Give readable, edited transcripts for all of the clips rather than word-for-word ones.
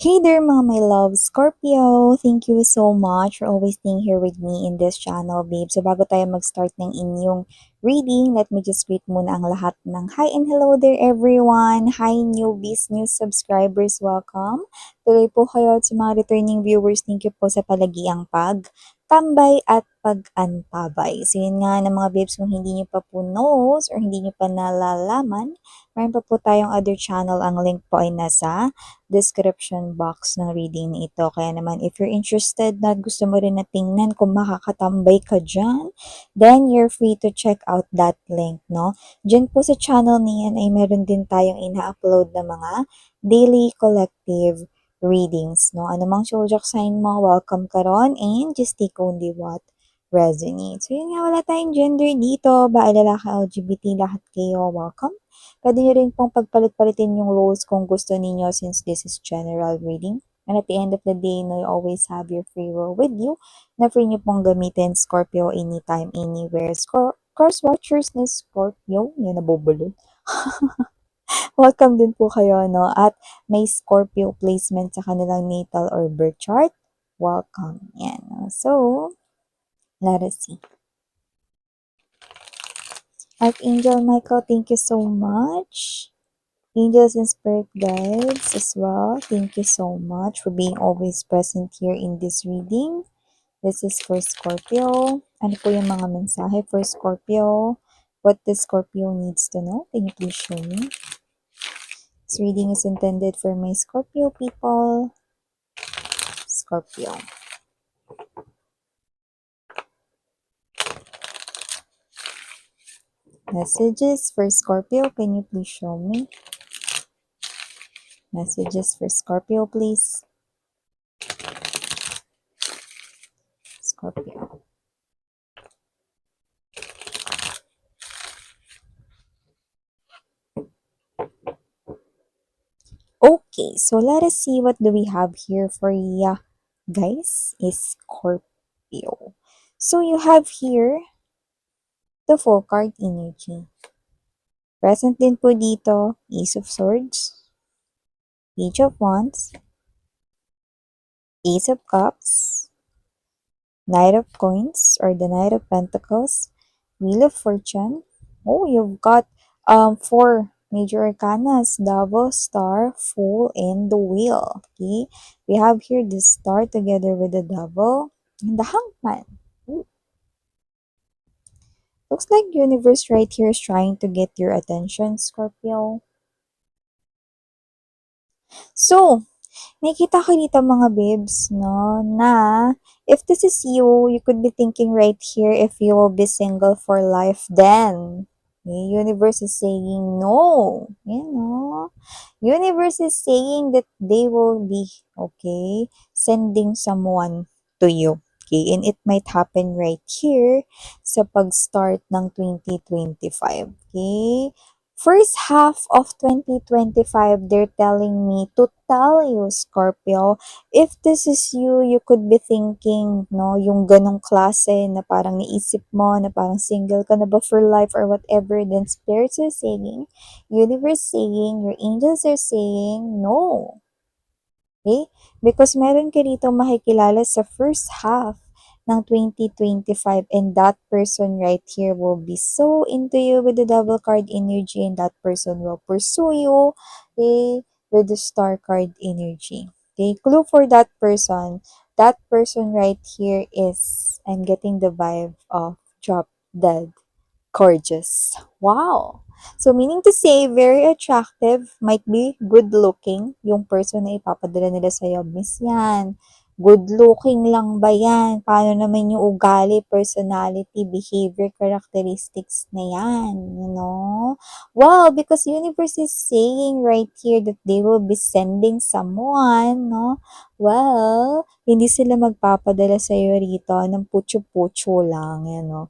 Hey there mga my love, Scorpio! Thank you so much for always being here with me in this channel, babe. So bago tayo mag-start ng inyong reading, let me just greet muna ang lahat ng hi and hello there everyone! Hi newbies, new subscribers, welcome! Tuloy po kayo at sa mga returning viewers, thank you po sa palagiang tambay at pag-antabay. So yun nga ng mga babes, kung hindi nyo pa po knows or hindi nyo pa nalalaman, mayroon pa po tayong other channel. Ang link po ay nasa description box ng reading na ito. Kaya naman, if you're interested na gusto mo rin na tingnan kung makakatambay ka dyan, then you're free to check out that link, no? Dyan po sa channel niyan ay meron din tayong ina-upload na mga daily collective readings, no? Anumang zodiac sign mo, welcome ka ron, and just take only what resonates. So yun nga, wala tayong gender dito, bae, lalaki, LGBT, lahat kayo, welcome. Pwede nyo rin pong pagpalit-palitin yung roles kung gusto niyo since this is general reading. And at the end of the day, no, you always have your free will with you na free nyo pong gamitin Scorpio anytime, anywhere. Course watchers ni Scorpio, yan nabubulol. Welcome din po kayo, no? At may Scorpio placement sa kanilang natal or birth chart. Welcome. Yan. So, let us see. Archangel Michael, thank you so much. Angels and spirit guides as well, thank you so much for being always present here in this reading. This is for Scorpio. Ano po yung mga mensahe for Scorpio? What the Scorpio needs to know? Can you please show me? This reading is intended for my Scorpio people. Scorpio. Messages for Scorpio. Can you please show me? Messages for Scorpio, please. Scorpio. Okay, so let us see what do we have here for you guys is Scorpio. So you have here the full card energy. Present din po dito, Ace of Swords, Page of Wands, Ace of Cups, Knight of Coins or the Knight of Pentacles, Wheel of Fortune. Oh, you've got four major arcanas, Double, Star, Fool, and the Wheel. Okay, we have here the Star together with the Double and the Hangman. Ooh. Looks like universe right here is trying to get your attention, Scorpio. So, nakikita ko dito mga babes, no, na if this is you, you could be thinking right here if you will be single for life then. The universe is saying no. You know, universe is saying that they will be, okay, sending someone to you. Okay, and it might happen right here sa pag-start ng 2025. Okay, first half of 2025, they're telling me to tell you, Scorpio, if this is you, you could be thinking, no, yung ganong klase na parang naisip mo, na parang single ka na ba for life or whatever, then spirits are saying, universe saying, your angels are saying, no. Okay? Because meron ka dito makikilala sa first half ng 2025 and that person right here will be so into you with the double card energy and that person will pursue you, okay, with the star card energy. Okay, clue for that person right here is, I'm getting the vibe of drop dead gorgeous. Wow! So, meaning to say, very attractive, might be good looking, yung person na ipapadala nila sa'yo. Miss yan. Good looking lang ba yan? Paano naman yung ugali, personality, behavior, characteristics na yan? You know? Well, because universe is saying right here that they will be sending someone, no? Well, hindi sila magpapadala sa'yo rito ng putyo-putyo lang, you know?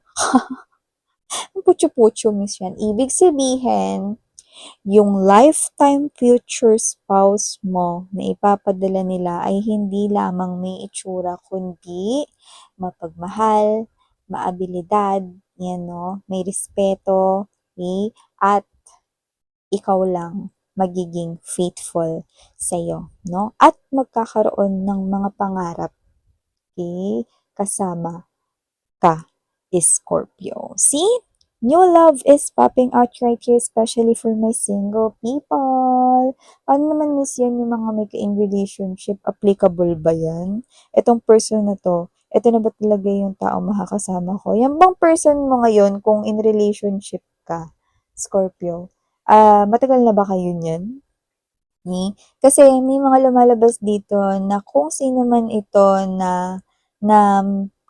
Putyo-putyo, miss yan. Ibig sabihin, yung lifetime future spouse mo na ipapadala nila ay hindi lamang may itsura, kundi mapagmahal, maabilidad, yan no, may respeto, okay? At ikaw lang. magiging faithful sa'yo, no? At magkakaroon ng mga pangarap, okay, kasama ka, Scorpio. See? New love is popping out right here, especially for my single people. Paano naman miss yan yung mga may in relationship? Applicable ba yan? Itong person na to, ito na ba talaga yung tao makakasama ko? Yan bang person mo ngayon kung in relationship ka, Scorpio? Matagal na ba kayo niyan? Kasi may mga lumalabas dito na kung sino man ito na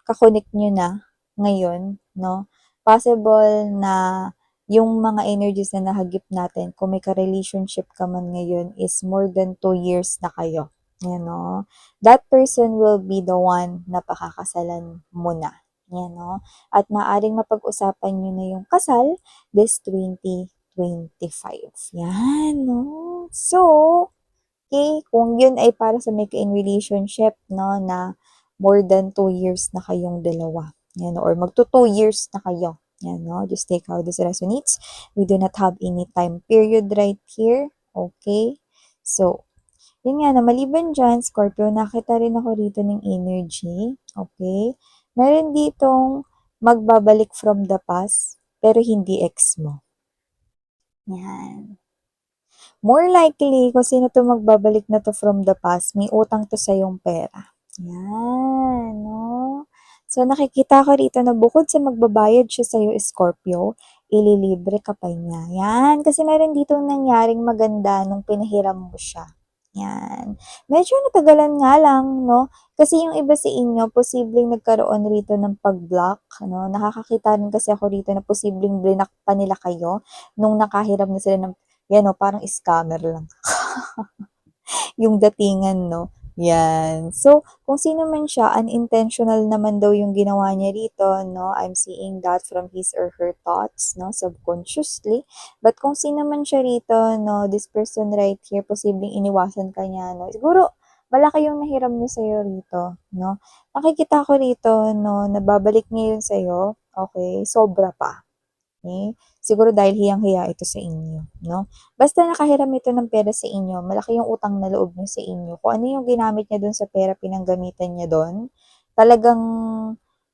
ka-connect niyo na ngayon, 'no, possible na yung mga energies na nahagip natin kung may ka-relationship ka man ngayon is more than 2 years na kayo, 'no. That person will be the one na pakakasalan mo na, 'no, at maaaring mapag-usapan niyo na yung kasal this 2025, 'yan, 'no. So, okay, kung yun ay para sa may in relationship, 'no, na more than 2 years na kayong dalawa, 'yan, or magto 2 years na kayo, 'yan, 'no, just take how this resonates. We do not have any time period right here, okay? So, yun nga na maliban diyan, Scorpio, nakita rin ako rito ng energy, okay? Meron ditong magbabalik from the past, pero hindi ex mo. Yan. More likely, kung sino 'to magbabalik na 'to from the past, may utang 'to sa yung pera. Yan, 'no? So, nakikita ko rito na bukod sa magbabayad siya sa'yo, Scorpio, ililibre ka pa niya. Yan, kasi meron dito nangyaring maganda nung pinahiram mo siya. Yan. Medyo natagalan nga lang, no? Kasi yung iba sa inyo, posibleng nagkaroon rito ng pag-block, no? Nakakakita rin kasi ako rito na posibleng blinak pa nila kayo nung nakahiram na sila ng yan o, parang scammer lang. Yung datingan, no? Yan. So, kung sino man siya, unintentional naman daw yung ginawa niya rito, no? I'm seeing that from his or her thoughts, no? Subconsciously. But kung sino man siya rito, no? This person right here, posibleng iniwasan ka niya, no? Siguro, malaki yung nahiram niya sa'yo rito, no? Nakikita ko rito, no? Nababalik niya yun sa'yo. Okay? Sobra pa. Okay? Siguro dahil hiyang-hiya ito sa inyo, no? Basta nakahiram ito ng pera sa inyo, malaki yung utang na loob niya sa inyo. Kung ano yung ginamit niya dun sa pera, pinanggamitan niya dun, talagang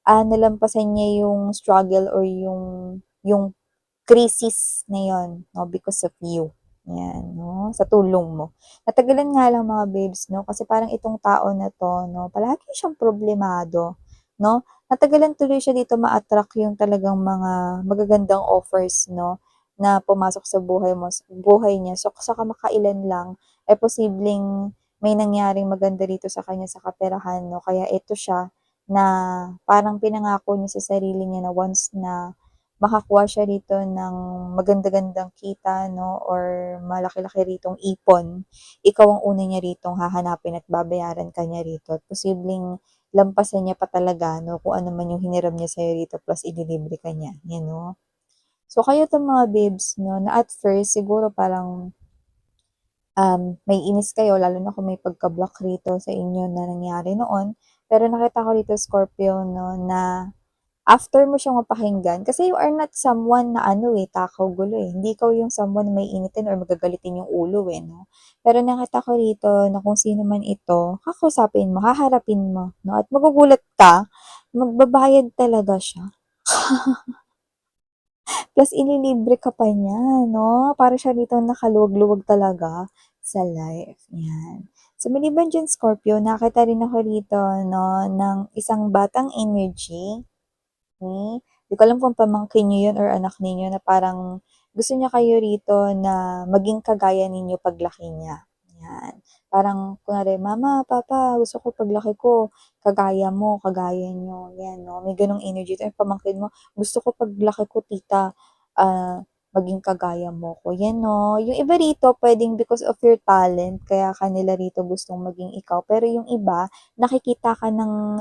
nalampasan niya yung struggle or yung crisis na yun, no? Because of you. Yan, no? Sa tulong mo. Natagalan nga lang mga babes, no? Kasi parang itong tao na to, no? Palagi siyang problemado, no? Natagalan tuloy siya dito ma-attract yung talagang mga magagandang offers, no? Na pumasok sa buhay mo, sa buhay niya. So, sa kamakailan lang, ay posibleng may nangyaring maganda dito sa kanya sa kaperahan, no? Kaya ito siya na parang pinangako niya sa sarili niya na once na makakuha siya rito ng maganda-gandang kita, no, or malaki-laki ritong ipon, ikaw ang una niya ritong hahanapin at babayaran ka niya rito. At posibleng lampasan niya pa talaga, no, kung ano man yung hiniram niya sa'yo rito plus ililibre ka niya, yan, no. So, kayo 'tong mga babes, no, na at first siguro parang may inis kayo lalo na kung may pagka-block rito sa inyo na nangyari noon. Pero nakita ko rito, Scorpio, no, na after mo siyang mapakinggan, kasi you are not someone na ano eh, takaw gulo eh. Hindi ikaw yung someone na may initin or magagalitin yung ulo eh, no? Pero nakita ko rito na kung sino man ito, kakausapin mo, haharapin mo, no? At magugulat ka, magbabayad talaga siya. Plus, ililibre ka pa niya, no? Para siya dito nakaluwag-luwag talaga sa life. Yan. So, maliban dyan, Scorpio, nakita rin ako rito, no, ng isang batang energy. Di ko alam kung pamangkin niyo yun or anak ninyo na parang gusto niya kayo rito na maging kagaya ninyo paglaki niya. Yan. Parang, kunwari, mama, papa, gusto ko paglaki ko, kagaya mo, kagaya nyo. Yan, no? May ganong energy. Ito yung pamangkin mo, gusto ko paglaki ko, tita, maging kagaya mo ko. Yan, no? Yung iba rito, pwedeng because of your talent, kaya kanila rito gustong maging ikaw. Pero yung iba, nakikita ka ng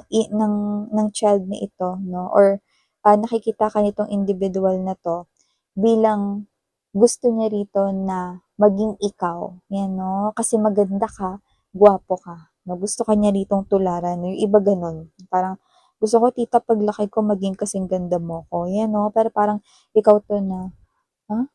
child na ito, no? Or nakikita ka nitong individual na 'to bilang gusto niya rito na maging ikaw, 'yan 'no, kasi maganda ka, gwapo ka, 'no, gusto ka niya ritong tularan, yung iba gano'n. Parang, "Gusto ko tita paglaki ko maging kasing ganda mo ko." 'Yan 'no, pero parang ikaw 'to na, "Ha?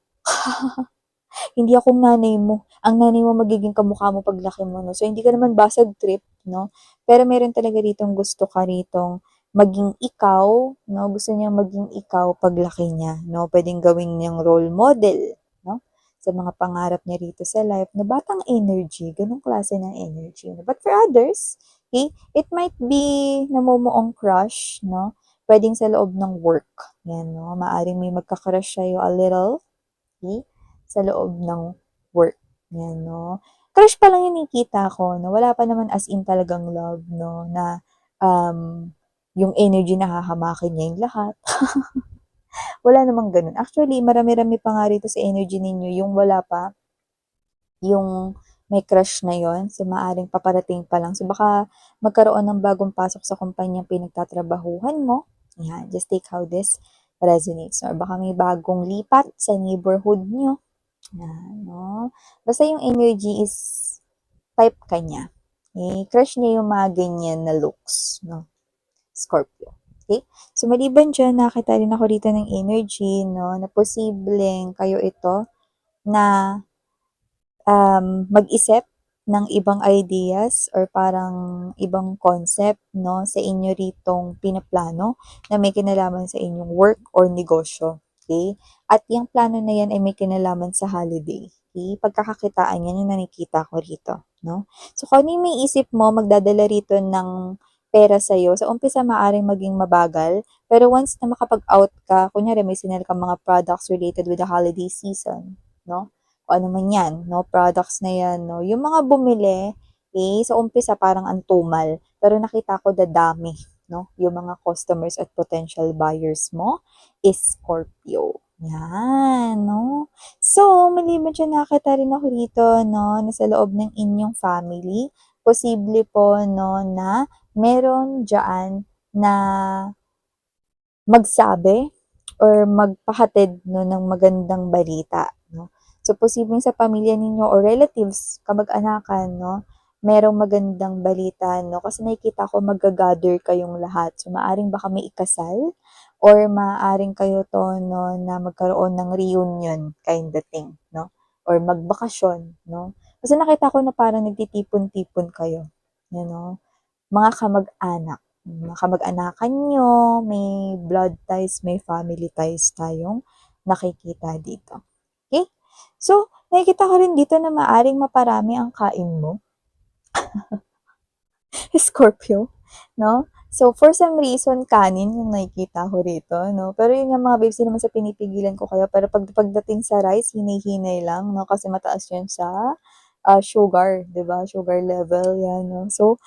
Hindi akong nanay mo. Ang nanay mo magiging kamukha mo paglaki mo, no? So, hindi ka naman basag trip, no? Pero meron talaga ditong gusto ka ritong maging ikaw, no? Gusto niya maging ikaw paglaki niya, no? Pwedeng gawing niyang role model, no? Sa mga pangarap niya rito sa life na batang energy, ganong klase ng energy. No? But for others, okay, it might be namumuong crush, no? Pwedeng sa loob ng work. Yan, no? Maaring may magka-crush sa'yo a little, okay? Sa loob ng work. Yan, no? Crush pa lang yung nakikita ko, no? Wala pa naman as in talagang love, no? Na yung energy na hahamakin niya yung lahat. Wala namang ganun. Actually, marami-rami pa nga rito sa energy ninyo yung wala pa, yung may crush na yon. So, maaring paparating pa lang. So, baka magkaroon ng bagong pasok sa kumpanyang pinagtatrabahuhan mo. Yan, just take how this resonates. Or baka may bagong lipat sa neighborhood nyo. Yan, no? Basta yung energy is type ka niya. Okay? Crush niya yung mga ganyan na looks, no? Scorpio. Okay? So, maliban dyan, nakita rin ako dito ng energy, no? Na posibleng kayo ito na mag-isip ng ibang ideas or parang ibang concept, no, sa inyo ritong pinaplano na may kinalaman sa inyong work or negosyo. Okay? At yung plano na yan ay may kinalaman sa holiday. Okay? Pagkakakitaan yan yung nakikita ko rito. No? So, kung ano yung may isip mo, magdadala rito ng pera sa'yo, sa umpisa maaring maging mabagal, pero once na makapag-out ka, kunyari may sinel ka mga products related with the holiday season, no? O ano man yan, no? Products na yan, no? Yung mga bumili, sa umpisa parang antumal, pero nakita ko dadami, no? Yung mga customers at potential buyers mo is Scorpio. Yan, no? So, maliban dyan, nakita rin ako dito, no, na sa loob ng inyong family, posible po, no, na meron dyan na magsabi or magpahatid, no, ng magandang balita, no? So, posibleng sa pamilya ninyo or relatives, kamag-anakan, no, merong magandang balita, no? Kasi nakikita ko mag-gather kayong lahat. So, maaring baka may ikasal or maaring kayo to, no, na magkaroon ng reunion kind of thing, no? Or magbakasyon, no? Kasi nakita ko na parang nagtitipon-tipon kayo, you know? Mga kamag-anak. Mga kamag-anakan nyo, may blood ties, may family ties tayong nakikita dito. Okay? So, nakikita ko rin dito na maaring maparami ang kain mo. Scorpio, no? So, for some reason, kanin yung nakikita ko rito, no? Pero yun nga mga babes, naman sa pinipigilan ko kayo. Pero pagdating sa rice, hinay-hinay lang, no? Kasi mataas yun sa sugar, 'di ba? Sugar level, yan, no? So,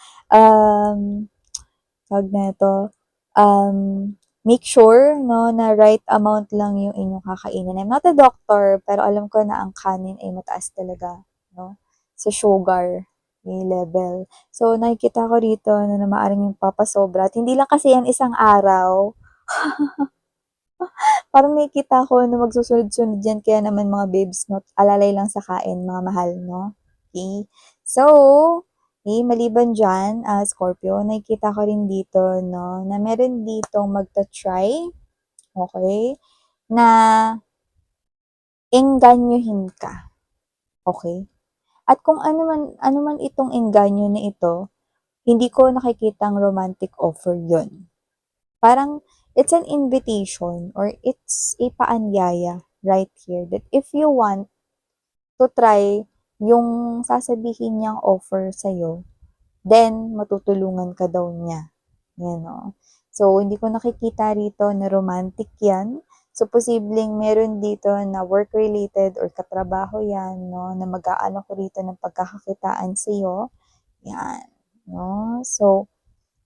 tawag na ito, um, make sure, no, na right amount lang yung inyong kakainin. I'm not a doctor, pero alam ko na ang kanin ay mataas talaga, no, sa sugar level. So, nakikita ko rito na maaaring yung papasobra. At hindi lang kasi yan isang araw. Parang nakikita ko na magsusunod-sunod yan. Kaya naman mga babes, no, alalay lang sa kain, mga mahal, no? Okay? So, maliban dyan, Scorpio, nakikita ko rin dito, no, na meron ditong magta-try, okay, na engganyohin ka, okay? At kung ano man itong engganyo na ito, hindi ko nakikitang romantic offer yon. Parang, it's an invitation or it's a paanyaya right here that if you want to try yung sasabihin niyang offer sa'yo, then matutulungan ka daw niya. Yan, no? So, hindi ko nakikita rito na romantic yan. So, posibleng meron dito na work-related or katrabaho yan, no? Na mag-aano ko rito ng pagkakakitaan sa'yo. Yan, no? So,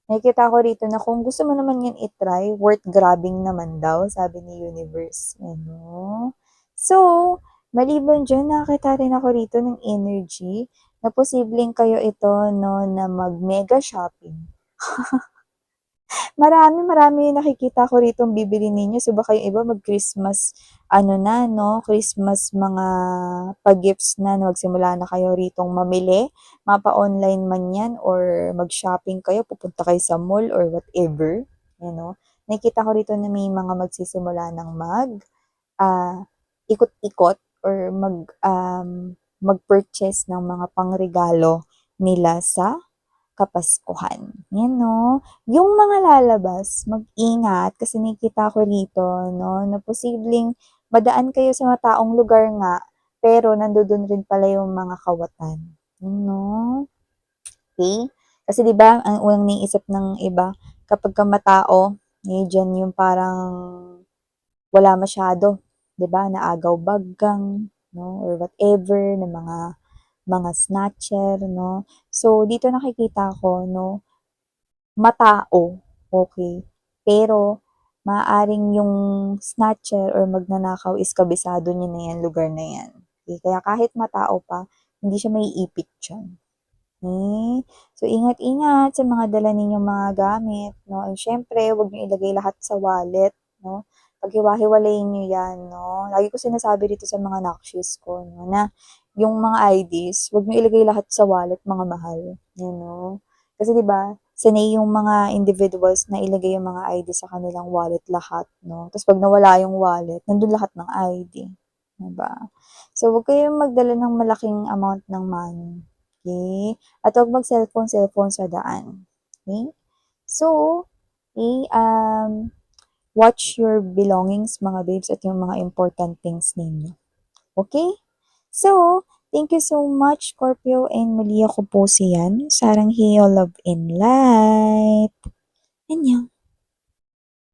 nakikita ko rito na kung gusto mo naman yan itry, worth grabbing naman daw, sabi ni Universe. Ano? So, maliban dyan, nakakita rin ako rito ng energy na posibleng kayo ito, no, na mag-mega shopping. Marami nakikita ko rito ang bibili ninyo. So, baka yung iba mag-Christmas, ano na, no? Christmas mga pag-gifts na, magsimula na kayo ritong mamili. Mapa-online man yan or mag-shopping kayo, pupunta kayo sa mall or whatever. You know? Nakikita ko rito na may mga magsisimula ng ikot-ikot. or mag-purchase ng mga pangregalo nila sa Kapaskuhan. Yan 'no. Yung mga lalabas, mag-ingat kasi nakikita ko rito 'no, na posibleng madaan kayo sa mataong lugar nga, pero nandodo'n rin pala yung mga kawatan. Yun 'no, okey? Kasi 'di ba ang unang naiisip ng iba kapagka matao, eh, diyan yung parang wala masyado, 'di ba, na agaw-baggang 'no, or whatever na mga snatcher 'no. So, dito nakikita ko 'no, matao, okey, pero maaaring yung snatcher or magnanakaw is kabisado niya na 'yan, lugar na 'yan, okey. Kaya kahit matao pa, hindi siya maiipit diyan. So ingat-ingat sa mga dala ninyong mga gamit 'no, and siyempre huwag niyo ilagay lahat sa wallet 'no, paghiwa-hiwalayin niyo 'yan 'no. Lagi ko sinasabi dito sa mga knockshoes ko 'no, na yung mga IDs huwag niyo ilagay lahat sa wallet mga mahal, 'yan 'no. Kasi 'di ba, sanay yung mga individuals na ilagay yung mga ID sa kanilang wallet lahat 'no, ta's 'pag nawala yung wallet nandun lahat ng ID, 'di ba? So huwag kayong magdala ng malaking amount ng money, okey? At huwag mag-cellphone-cellphone sa daan, okey? So, watch your belongings mga babes at yung mga important things ninyo, okey? So, thank you so much Scorpio and muli ako po si Yan, sarang Heyo Love and Light. Annyeong.